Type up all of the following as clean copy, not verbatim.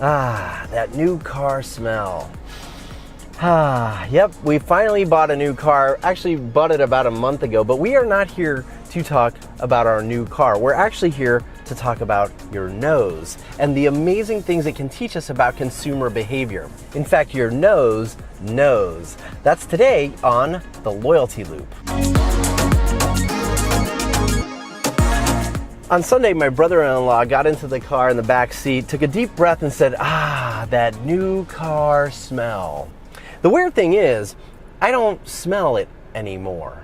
Ah, that new car smell. Yep, we finally bought a new car. Actually bought it about a month ago, but we are not here to talk about our new car. We're actually here to talk about your nose and the amazing things it can teach us about consumer behavior. In fact, your nose knows. That's today on The Loyalty Loop. On Sunday, my brother-in-law got into the car in the back seat, took a deep breath and said, that new car smell. The weird thing is, I don't smell it anymore.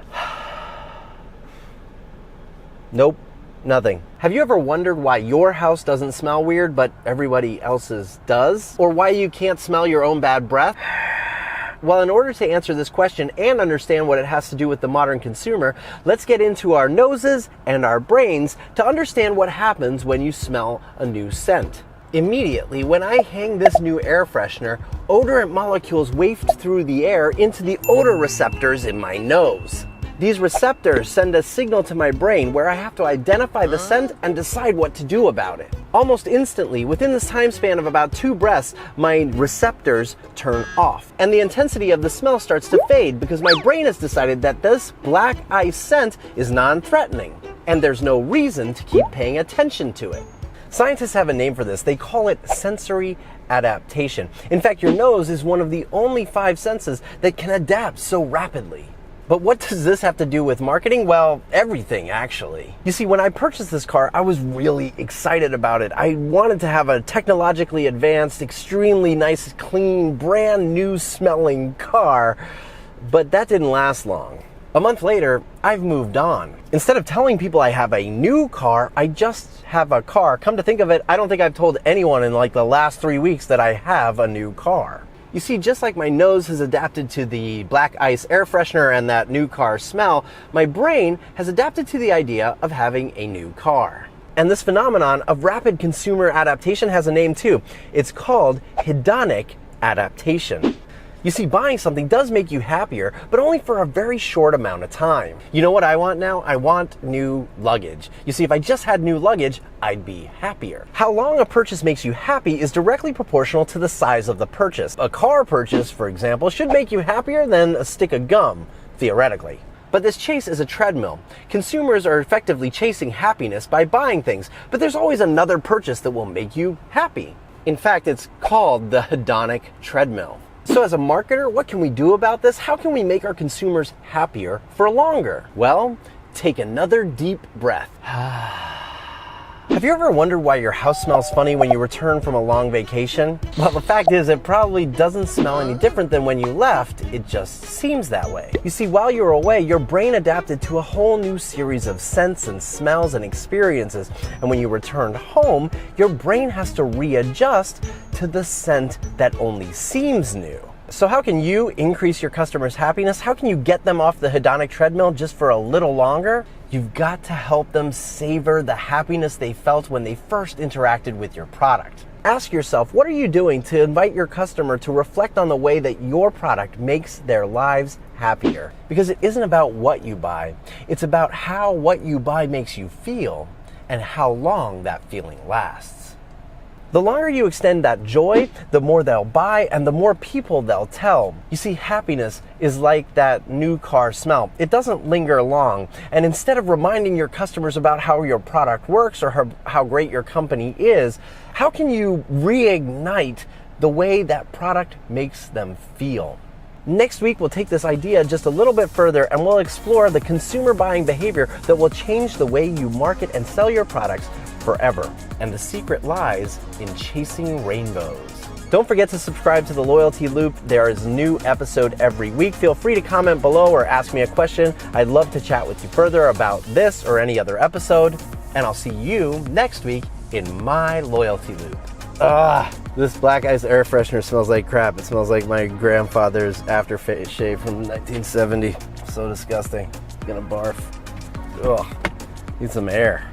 Nope, nothing. Have you ever wondered why your house doesn't smell weird, but everybody else's does? Or why you can't smell your own bad breath? Well, in order to answer this question and understand what it has to do with the modern consumer, let's get into our noses and our brains to understand what happens when you smell a new scent. Immediately, when I hang this new air freshener, odorant molecules waft through the air into the odor receptors in my nose. These receptors send a signal to my brain where I have to identify the scent and decide what to do about it. Almost instantly, within this time span of about 2 breaths, my receptors turn off. And the intensity of the smell starts to fade because my brain has decided that this black ice scent is non-threatening. And there's no reason to keep paying attention to it. Scientists have a name for this. They call it sensory adaptation. In fact, your nose is one of the only 5 senses that can adapt so rapidly. But what does this have to do with marketing? Well, everything, actually. You see, when I purchased this car, I was really excited about it. I wanted to have a technologically advanced, extremely nice, clean, brand new smelling car, but that didn't last long. A month later, I've moved on. Instead of telling people I have a new car, I just have a car. Come to think of it, I don't think I've told anyone in like the last 3 weeks that I have a new car. You see, just like my nose has adapted to the black ice air freshener and that new car smell, my brain has adapted to the idea of having a new car. And this phenomenon of rapid consumer adaptation has a name too. It's called hedonic adaptation. You see, buying something does make you happier, but only for a very short amount of time. You know what I want now? I want new luggage. You see, if I just had new luggage, I'd be happier. How long a purchase makes you happy is directly proportional to the size of the purchase. A car purchase, for example, should make you happier than a stick of gum, theoretically. But this chase is a treadmill. Consumers are effectively chasing happiness by buying things, but there's always another purchase that will make you happy. In fact, it's called the Hedonic Treadmill. So as a marketer, what can we do about this? How can we make our consumers happier for longer? Well, take another deep breath. Have you ever wondered why your house smells funny when you return from a long vacation? Well, the fact is it probably doesn't smell any different than when you left. It just seems that way. You see, while you were away, your brain adapted to a whole new series of scents and smells and experiences. And when you returned home, your brain has to readjust to the scent that only seems new. So how can you increase your customers' happiness? How can you get them off the hedonic treadmill just for a little longer? You've got to help them savor the happiness they felt when they first interacted with your product. Ask yourself, what are you doing to invite your customer to reflect on the way that your product makes their lives happier? Because it isn't about what you buy, it's about how what you buy makes you feel and how long that feeling lasts. The longer you extend that joy, the more they'll buy and the more people they'll tell. You see, happiness is like that new car smell. It doesn't linger long. And instead of reminding your customers about how your product works or how great your company is, how can you reignite the way that product makes them feel? Next week, we'll take this idea just a little bit further and we'll explore the consumer buying behavior that will change the way you market and sell your products forever. And the secret lies in chasing rainbows. Don't forget to subscribe to the Loyalty Loop. There is a new episode every week. Feel free to comment below or ask me a question. I'd love to chat with you further about this or any other episode. And I'll see you next week in my Loyalty Loop. This black ice air freshener smells like crap. It smells like my grandfather's aftershave from 1970. So disgusting. Gonna barf. Ugh. Need some air.